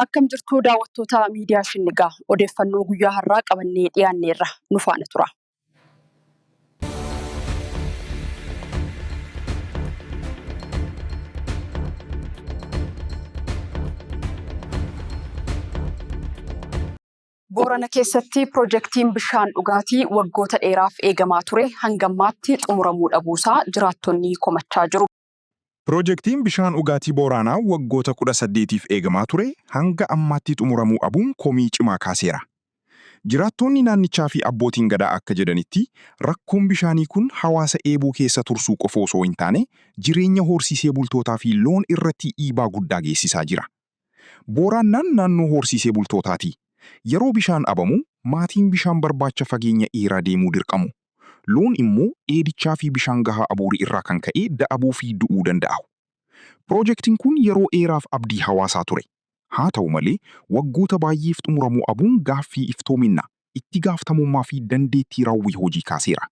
Akkam jirtuu daawwattoota miidiyaa Shinnigaa odeeffannoo guyyaa har'aa qabannee dhiyaanneerra nu faana tura. Boorana keessatti piroojeektiin bishaan dhugaatii waggoota dheeraaf eegamaa ture hanga ammaatti xumuramuu dhabuusaa jiraattonni komachaa jiru. Piroojeektiin bishaan dhugaatii Booranaa waggoota 18f eegamaa ture hanga ammaatti xumuramuu dhabuun komii cimaa kaaseera. Jiraattonni naannichaa fi abbootiin gadaa akka jedhanitti rakkoon bishaanii kun hawaasa eeboo keessa tursuu qofa osoo hin taane jireenya horsiisee bultootaa fi loon irratti dhiibbaa guddaa geessisaa jira. Booranaan naannoo horsiisee bultootaati. Yeroo bishaan dhabamu maatiin bishaan barbaacha fageenya dheeraa deemuu dirqamu. Loon immoo dheedichaa fi bishaan gahaa abuurii irraa kan ka'e da'abuu fi du'uu danda'u. Piroojeektiin kun yeroo dheeraaf abdii hawaasaa ture. Haa ta'u malee waggoota baay'eef xumuramuu dhabuun gaaffii iftoominaa, itti gaafatamummaa fi dandeettii raawwii hojii kaaseera.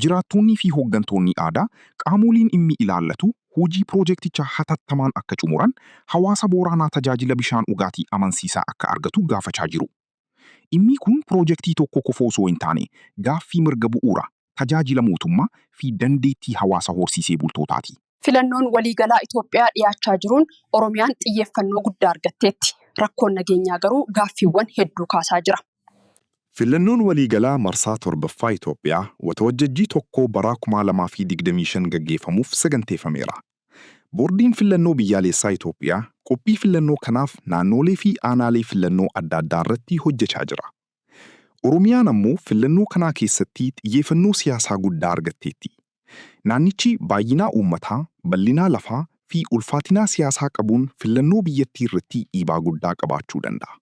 Jiraattonni fi hooggantoonni aadaa qaamoliin dhimmi ilaallatu hojii piroojeektichaa hatattamaan akka xumuran hawaasa Booranaa tajaajila bishaan dhugaatii amansiisaa akka argatu gaafachaa jiru. Dhimmi kun piroojeektii tokko qofa osoo hin taane gaaffii mirga bu'uuraa, tajaajila mootummaa fi dandeettii hawaasa horsiisee bultootaati. Filannoon waliigalaa Itoophiyaa dhiyaachaa jiruun Oromiyaan xiyyeeffannoo guddaa argatteetti. Rakkoon nageenyaa garuu gaaffiiwwan hedduu kaasaa jira. Filannoon waliigalaa marsaa torbaffaa Itoophiyaa waxabajjii tokko bara 2025 gaggeeffamuuf saganteeffameera. Boordiin filannoo biyyaalessaa Itoophiyaa qophii filannoo kanaaf naannolee fi aanaalee filannoo adda addaa irratti hojjechaa jira. Oromiyaan ammoo filannoo kanaa keessatti xiyyeeffannoo siyaasaa guddaa argatteetti. Naannichi baay'inaa uummataa, bal'inaa lafaa fi ulfaatinaa siyaasaa qabuun filannoo biyyattii irratti dhiibbaa guddaa qabaachuu danda'a.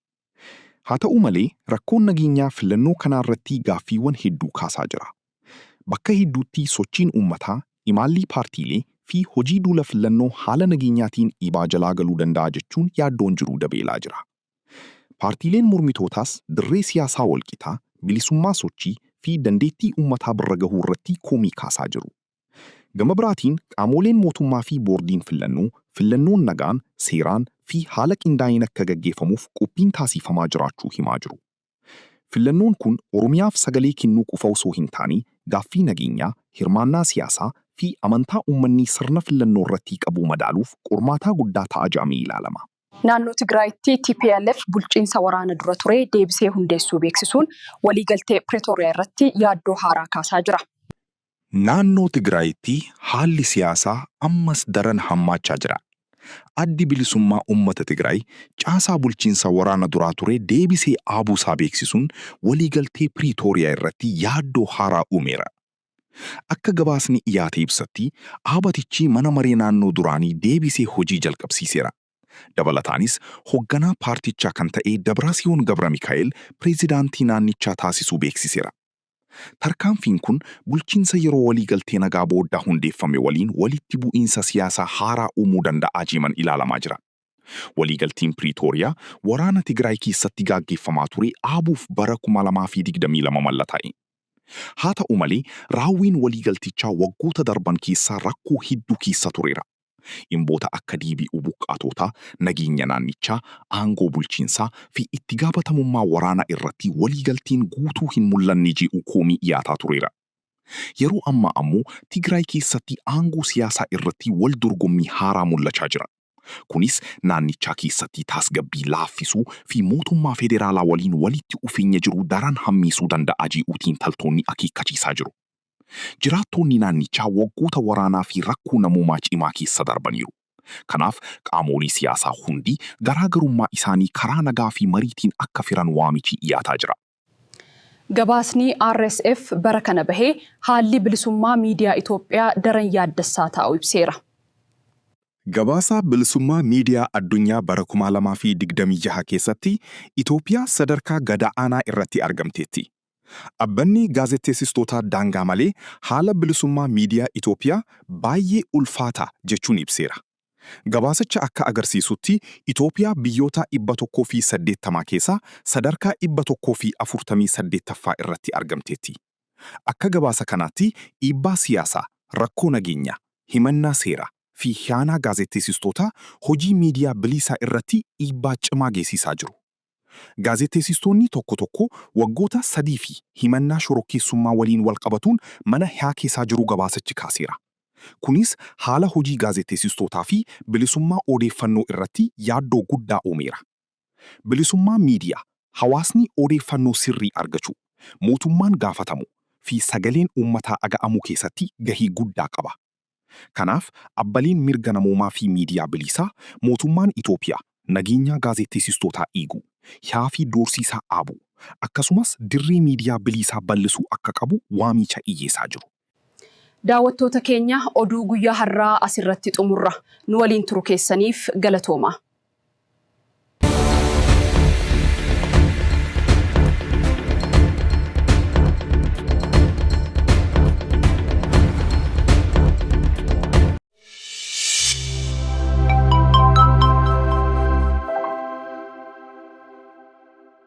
Haa ta'u malee rakkoon nageenyaa filannoo kanaa irratti gaaffiiwwan hedduu kaasaa jira. Bakka hedduutti sochiin uummataa, imaalli paartiilee fi hojii duula filannoo haala nageenyaatiin dhiibbaa jalaa galuu danda'a jechuun yaaddoon jiru dabeelaa jira. Paartiileen mormitootaas dirree siyaasaa walqixaa, bilisummaa sochii fi dandeettii uummataa bira gahuu irratti komii kaasaa jiru. Gama biraatiin qaamoleen mootummaa fi boordiin filannoon nagaan, seeraan fi haala qindaa'een akka gaggeeffamuuf qophiin taasifamaa jiraachuu himaa jiru. Filannoon kun Oromiyaaf sagalee kennuu qofa osoo hin taane gaaffii nageenyaa, hirmaannaa siyaasaa fi amantaa uummanni sirna filannoo irratti qabu madaaluuf qormaataa guddaa ta'a jedhamee ilaalama. Naannoo Tigraayitti TPLF bulchiinsa waraana dura ture deebisee hundeessuu beeksisuun waliigaltee Pretooriyaa irratti yaaddoo haaraa kaasaa jira. Naannoo Tigraayitti haalli siyaasaa ammas daran hammaachaa jira. Addi bilisummaa uummata Tigraay caasaa bulchiinsa waraana duraa ture deebisee dhaabuusaa beeksisuun waliigaltee Pretooriyaa irratti yaaddoo haaraa uumeera. Akka gabaasni dhiyaate ibsatti dhaabatichi mana maree naannoo duraanii deebisee hojii jalqabsiiseera. Dabalataanis hoogganaa paartichaa kan ta'e Dabraasiyoon Gabra Mikaa'el pireezidaantii naannichaa taasisuu beeksiseera. Tarkaanfiin kun bulchiinsa yeroo waliigaltee nagaa booddaa hundeeffame waliin walitti bu'iinsa siyaasaa haaraa uumuu danda'a jedhamee ilaalamaa jira. Waliigaltiin Pretooriyaa waraana Tigraay keessatti gaggeeffamaa ture dhaabuuf bara 2022 mallattaa'e. Haa ta'u malee raawwiin waliigaltichaa waggoota darban keessaa rakkoo hedduu keessa tureera. Dhimmoota akka deebi'uu buqqaatotaa, nageenya naannichaa, aangoo bulchiinsaa fi itti gaafatamummaa waraanaa irratti waliigaltiin guutuu hin mul'anne jedhu komii dhiyaataa tureera. Yeroo ammaa ammoo Tigraay keessatti aangoo siyaasaa irratti wal dorgommii haaraa mul'achaa jira. Kunis naannichaa keessatti tasgabbii laaffisuu fi mootummaa federaalaa waliin walitti dhufeenya jiru daran hammeessuu danda'a jedhuun xiinxaltoonni akeekkachiisaa jiru. Jiraattonni naannichaa waggoota waraanaa fi rakkoo namoomaa cimaa keessa darbaniiru. Kanaaf qaamolee siyaasaa hundi garaagarummaa isaanii karaa nagaa fi mariitiin akka furan waamichi dhiyaataa jira. Gabaasni RSF bara kana bahee haalli bilisummaa miidiyaa Itoophiyaa daran yaaddessaa ta'uu ibseera. Gabaasa bilisummaa miidiyaa addunyaa bara 2026 keessatti Itoophiyaa sadarkaa gadaanaa irratti argamteetti. Abbanni gaazexeessitoota daangaa malee haala bilisummaa miidiyaa Itoophiyaa baay'ee ulfaataa jechuun ibseera. Gabaasichi akka agarsiisutti Itoophiyaa biyyoota 180 keessaa sadarkaa 148ffaa irratti argamteetti. Akka gabaasa kanaatti dhiibbaa siyaasaa, rakkoo nageenyaa, himannaa seeraa fi khiyaanaa gaazexeessistootaa hojii miidiyaa bilisaa irratti dhiibbaa cimaa geessisaa jiru. Gaazexeessitoonni tokko tokko waggoota 3 fi himannaa shororkeessummaa waliin wal qabatuun mana hidhaa keessa jiru gabaasachi kaaseera. Kunis haala hojii gaazexeessistootaa fi bilisummaa odeeffannoo irratti yaaddoo guddaa uumeera. Bilisummaa miidiyaa hawaasni odeeffannoo sirrii argachuu, mootummaan gaafatamu fi sagaleen uummataa dhaga'amuu keessatti gahee guddaa qaba. Kanaaf abbaliin mirga namoomaa fi miidiyaa bilisaa mootummaan Itoophiyaa nageenya gaazexeessistootaa eeguu, hidhaa fi doorsiisaa dhaabuu, akkasumas dirree miidiyaa bilisaa bal'isuu akka qabu waamicha dhiyeessaa jiru. Daawwattoota keenya oduu guyyaa har'aa asirratti xumurra. Nu waliin turuu keessaniif galatooma.